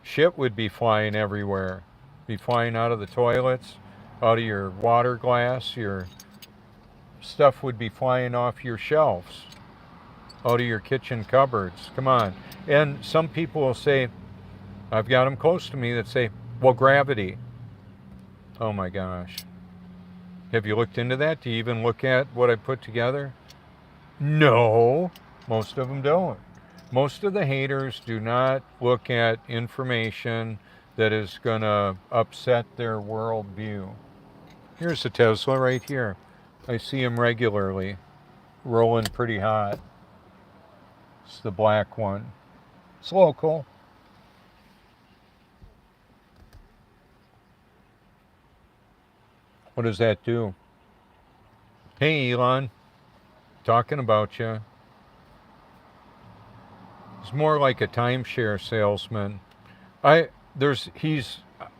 Shit would be flying everywhere. Be flying out of the toilets, out of your water glass, your stuff would be flying off your shelves, out of your kitchen cupboards. Come on. And some people will say, I've got them close to me that say, well, gravity. Oh my gosh. Have you looked into that? Do you even look at what I put together? No, most of them don't. Most of the haters do not look at information that is going to upset their worldview. Here's a Tesla right here. I see him regularly, rolling pretty hot. It's the black one. It's local. What does that do? Hey, Elon. Talking about you. He's more like a timeshare salesman. I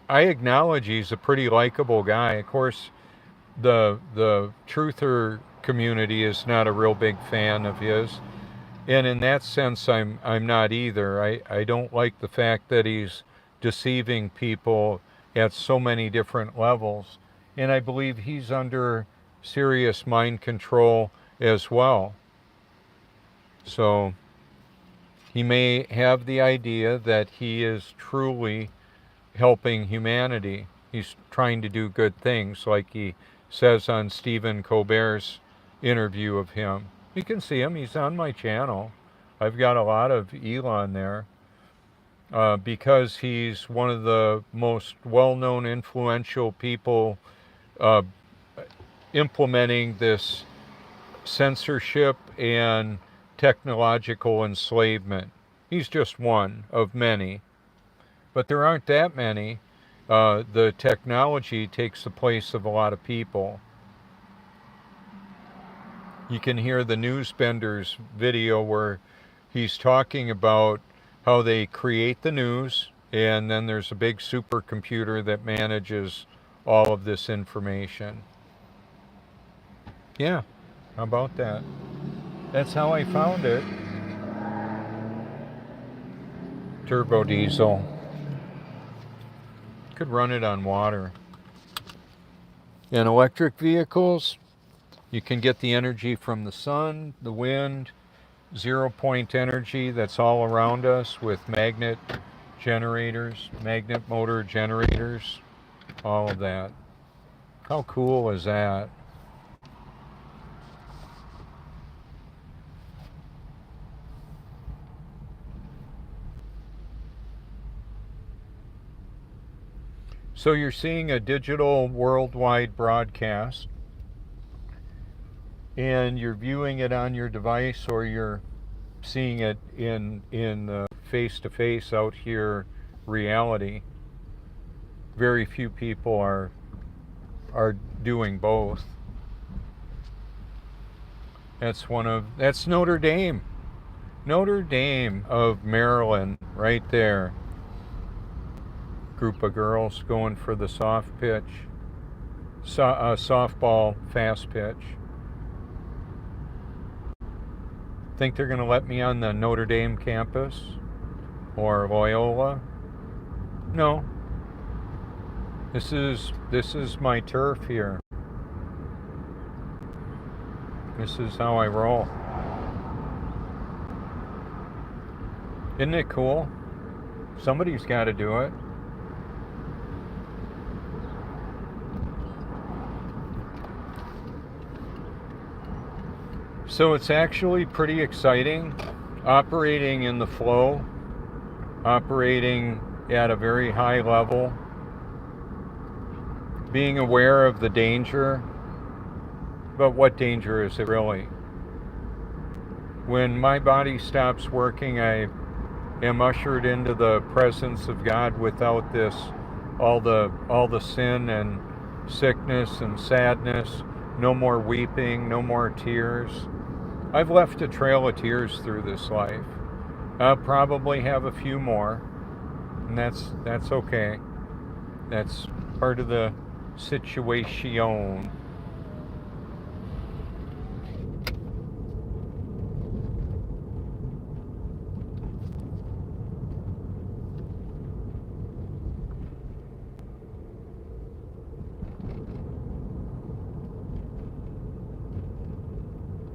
acknowledge he's a pretty likable guy. Of course, the truther community is not a real big fan of his, and in that sense, I'm not either. I don't like the fact that he's deceiving people at so many different levels, and I believe he's under serious mind control as well. So he may have the idea that he is truly helping humanity. He's trying to do good things, like he says on Stephen Colbert's interview of him. You can see him. He's on my channel. I've got a lot of Elon there because he's one of the most well-known, influential people implementing this censorship and technological enslavement. He's just one of many, but there aren't that many. The technology takes the place of a lot of people. You can hear the Newsbenders video where he's talking about how they create the news, and then there's a big supercomputer that manages all of this information. Yeah. How about that? That's how I found it. Turbo diesel. Could run it on water. And electric vehicles, you can get the energy from the sun, the wind, 0-point energy that's all around us with magnet generators, magnet motor generators, all of that. How cool is that? So you're seeing a digital worldwide broadcast, and you're viewing it on your device, or you're seeing it in face-to-face out here reality. Very few people are doing both. That's Notre Dame. Notre Dame of Maryland, right there. Group of girls going for the soft pitch, softball fast pitch. Think they're going to let me on the Notre Dame campus? or Loyola. No, this is my turf here. This is how I roll. Isn't it cool? Somebody's got to do it. So it's actually pretty exciting operating in the flow, operating at a very high level, being aware of the danger. But what danger is it really? When my body stops working, I am ushered into the presence of God without this, all the sin and sickness and sadness, no more weeping, no more tears. I've left a trail of tears through this life. I'll probably have a few more, and that's okay. That's part of the situation.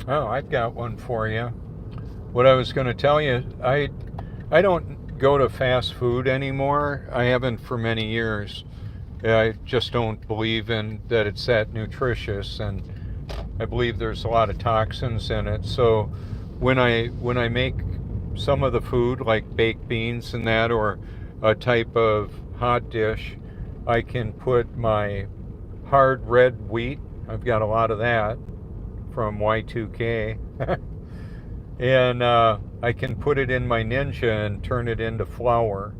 Oh, I've got one for you. What I was going to tell you, I don't go to fast food anymore. I haven't for many years. I just don't believe in that it's that nutritious, and I believe there's a lot of toxins in it. So when I make some of the food like baked beans and that, or a type of hot dish, I can put my hard red wheat. I've got a lot of that from Y2K. And I can put it in my Ninja and turn it into flour.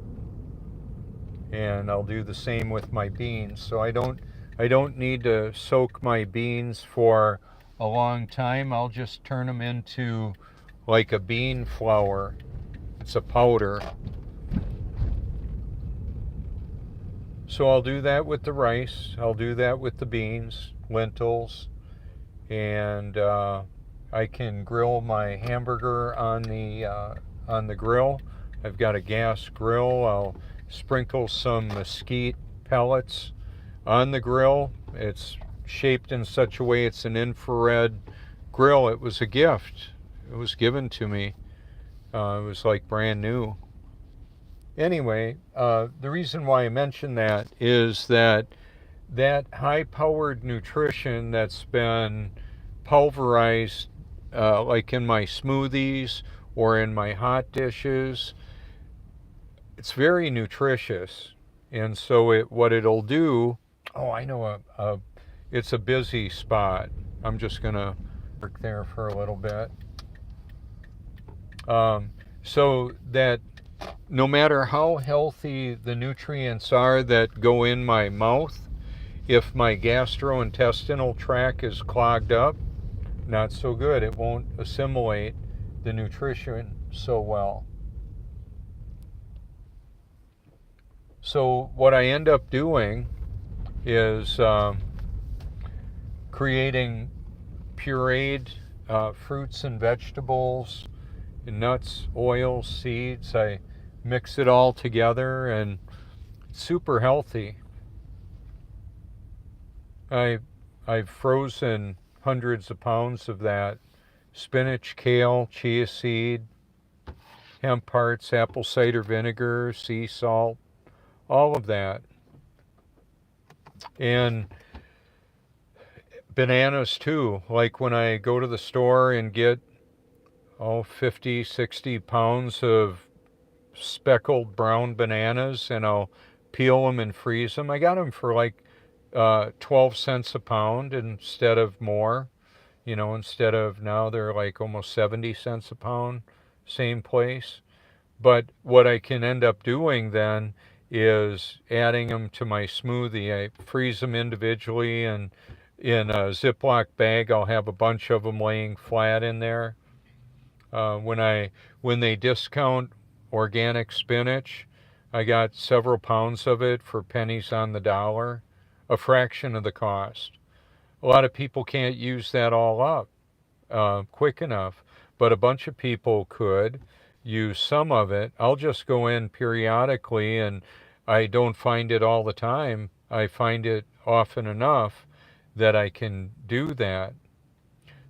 And I'll do the same with my beans. So I don't need to soak my beans for a long time. I'll just turn them into like a bean flour. It's a powder. So I'll do that with the rice. I'll do that with the beans, lentils, and I can grill my hamburger on the grill. I've got a gas grill. I'll sprinkle some mesquite pellets on the grill. It's shaped in such a way it's an infrared grill. It was a gift. It was given to me. It was like brand new. Anyway, the reason why I mention that is that high-powered nutrition that's been pulverized, like in my smoothies or in my hot dishes, it's very nutritious. And so what it'll do, oh, I know it's a busy spot. I'm just going to work there for a little bit. So that no matter how healthy the nutrients are that go in my mouth, if my gastrointestinal tract is clogged up, not so good. It won't assimilate the nutrition so well. So what I end up doing is creating pureed fruits and vegetables, nuts, oils, seeds. I mix it all together, and it's super healthy. I've frozen hundreds of pounds of that. Spinach, kale, chia seed, hemp hearts, apple cider vinegar, sea salt, all of that. And bananas too. Like when I go to the store and get 50, 60 pounds of speckled brown bananas, and I'll peel them and freeze them. I got them for like 12 cents a pound instead of more. Instead of now they're like almost 70 cents a pound, same place. But what I can end up doing then is adding them to my smoothie. I freeze them individually, and in a Ziploc bag, I'll have a bunch of them laying flat in there. When they discount organic spinach, I got several pounds of it for pennies on the dollar, a fraction of the cost. A lot of people can't use that all up quick enough, but a bunch of people could. use some of it. I'll just go in periodically, and I don't find it all the time. I find it often enough that I can do that.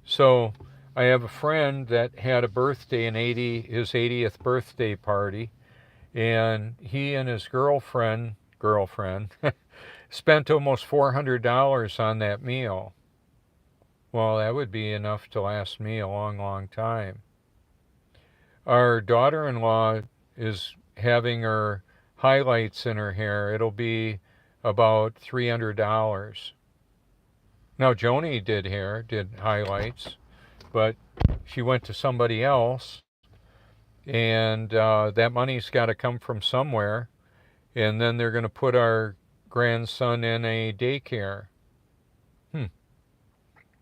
So I have a friend that had a birthday his 80th birthday party, and he and his girlfriend spent almost $400 on that meal. Well, that would be enough to last me a long, long time. Our daughter-in-law is having her highlights in her hair. It'll be about $300. Now, Joni did highlights, but she went to somebody else, and that money's got to come from somewhere, and then they're going to put our grandson in a daycare.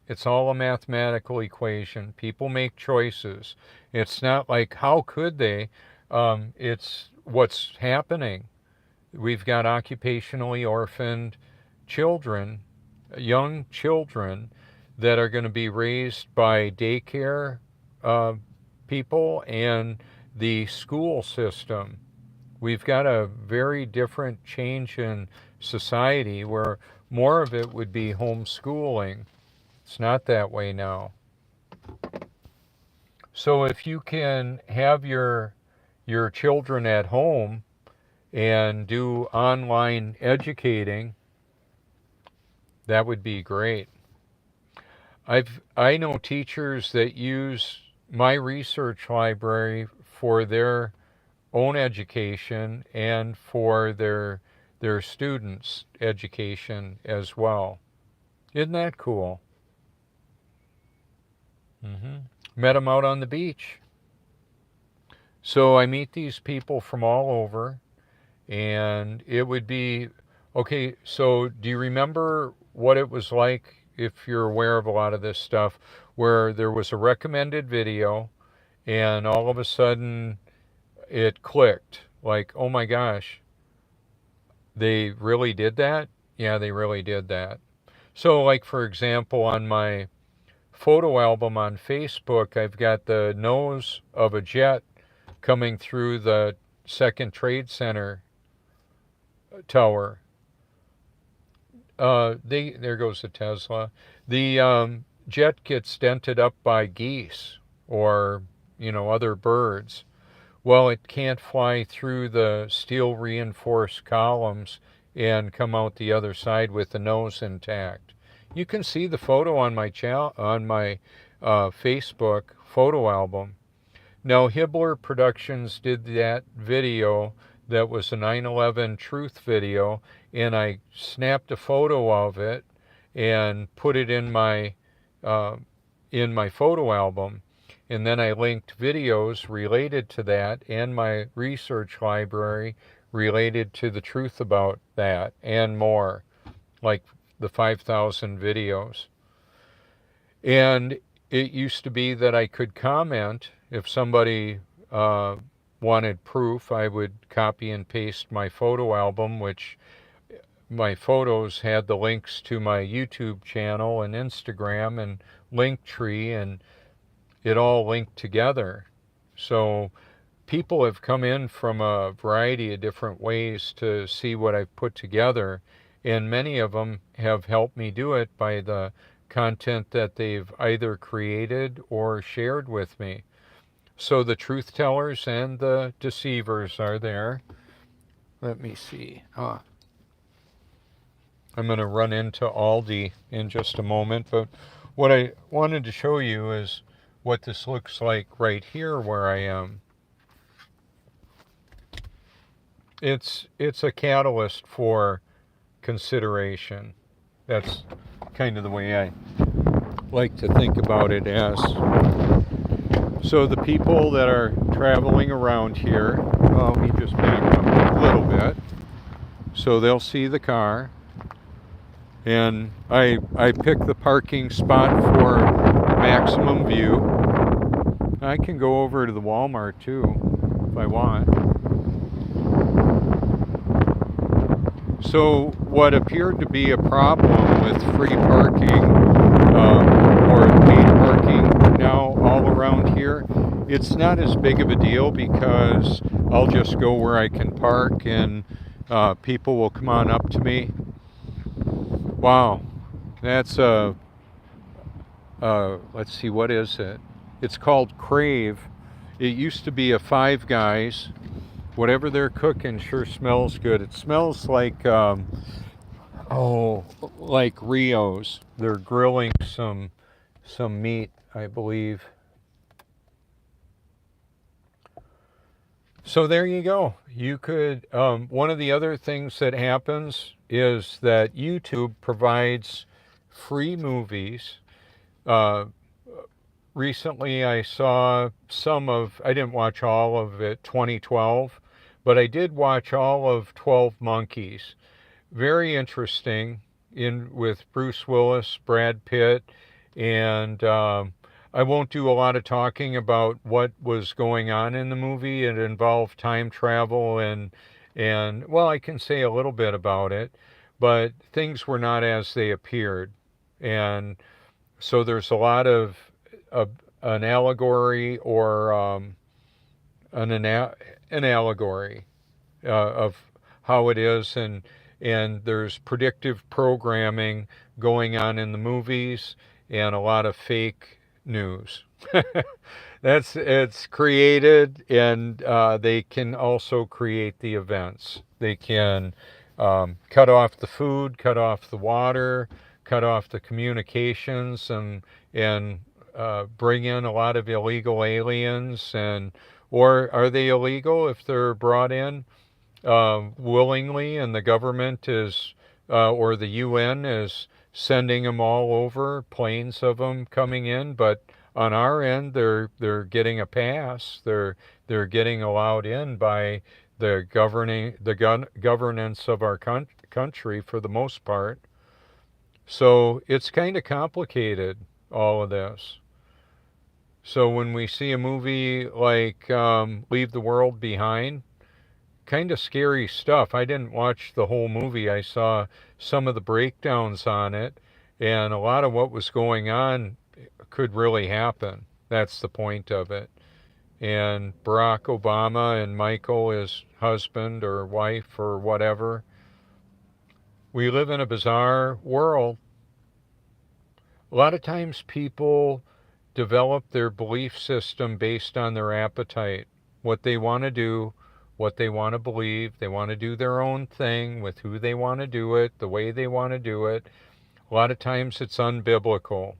It's all a mathematical equation. People make choices. It's not like, how could they? It's what's happening. We've got occupationally orphaned children, young children, that are going to be raised by daycare people and the school system. We've got a very different change in society where more of it would be homeschooling. It's not that way now. So if you can have your children at home and do online educating, that would be great. I know teachers that use my research library for their own education and for their students' education as well. Isn't that cool? Met them out on the beach. So I meet these people from all over, and it would be, okay, so do you remember what it was like, if you're aware of a lot of this stuff, where there was a recommended video and all of a sudden it clicked, like, oh my gosh, they really did that? Yeah, they really did that. So like, for example, on my photo album on Facebook, I've got the nose of a jet coming through the Second Trade Center tower. There goes the Tesla. The jet gets dented up by geese or, other birds. Well, it can't fly through the steel reinforced columns and come out the other side with the nose intact. You can see the photo on my Facebook photo album. Now, Hibbler Productions did that video that was a 9/11 truth video, and I snapped a photo of it and put it in my photo album, and then I linked videos related to that and my research library related to the truth about that and more, like the 5,000 videos. And it used to be that I could comment. If somebody wanted proof, I would copy and paste my photo album, which my photos had the links to my YouTube channel and Instagram and Linktree, and it all linked together. So people have come in from a variety of different ways to see what I've put together, and many of them have helped me do it by the content that they've either created or shared with me. So the truth tellers and the deceivers are there. Let me see. I'm going to run into Aldi in just a moment, but what I wanted to show you is what this looks like right here where I am. It's a catalyst for consideration. That's kind of the way I like to think about it as. So the people that are traveling around here, let me just back up a little bit so they'll see the car. And I pick the parking spot for maximum view. I can go over to the Walmart too if I want. So what appeared to be a problem with free parking or paid parking now all around here it's not as big of a deal because I'll just go where I can park and people will come on up to me. Wow, that's let's see, what is it? It's called Crave. It used to be a Five Guys. Whatever they're cooking sure smells good. It smells like like Rio's. They're grilling some meat, I believe. So there you go. You could, one of the other things that happens is that YouTube provides free movies. Recently I saw I didn't watch all of it, 2012, but I did watch all of 12 Monkeys. Very interesting, with Bruce Willis, Brad Pitt, and I won't do a lot of talking about what was going on in the movie. It involved time travel and well, I can say a little bit about it, but things were not as they appeared. And so there's a lot of an allegory or an allegory of how it is, and there's predictive programming going on in the movies and a lot of fake news. It's created, and they can also create the events. They can cut off the food, cut off the water, cut off the communications, and bring in a lot of illegal aliens. Or are they illegal if they're brought in willingly, and the government is or the UN is sending them all over, planes of them coming in, but on our end they're getting a pass. They're getting allowed in by the governance of our country for the most part. So it's kind of complicated, all of this. So when we see a movie like Leave the World Behind, kind of scary stuff. I didn't watch the whole movie. I saw some of the breakdowns on it, and a lot of what was going on could really happen. That's the point of it. And Barack Obama and Michael, his husband or wife or whatever, we live in a bizarre world. A lot of times people develop their belief system based on their appetite, what they want to do, what they want to believe. They want to do their own thing with who they want to do it, the way they want to do it. A lot of times it's unbiblical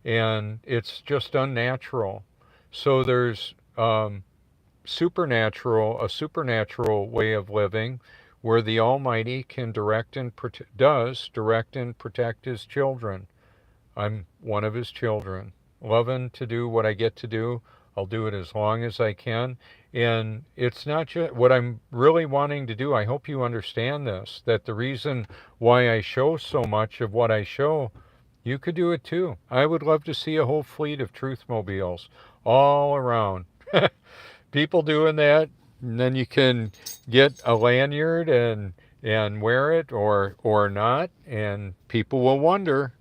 and it's just unnatural. So there's a supernatural way of living where the Almighty can does direct and protect his children. I'm one of his children, loving to do what I get to do. I'll do it as long as I can. And it's not just what I'm really wanting to do. I hope you understand this, that the reason why I show so much of what I show, you could do it too. I would love to see a whole fleet of Truthmobiles all around. People doing that, and then you can get a lanyard and wear it or not, and people will wonder.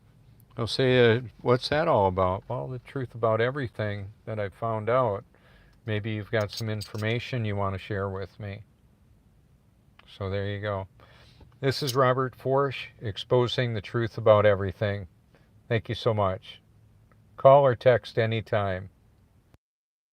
They'll say, what's that all about? Well, the truth about everything that I've found out. Maybe you've got some information you want to share with me. So there you go. This is Robert Forsch, exposing the truth about everything. Thank you so much. Call or text anytime.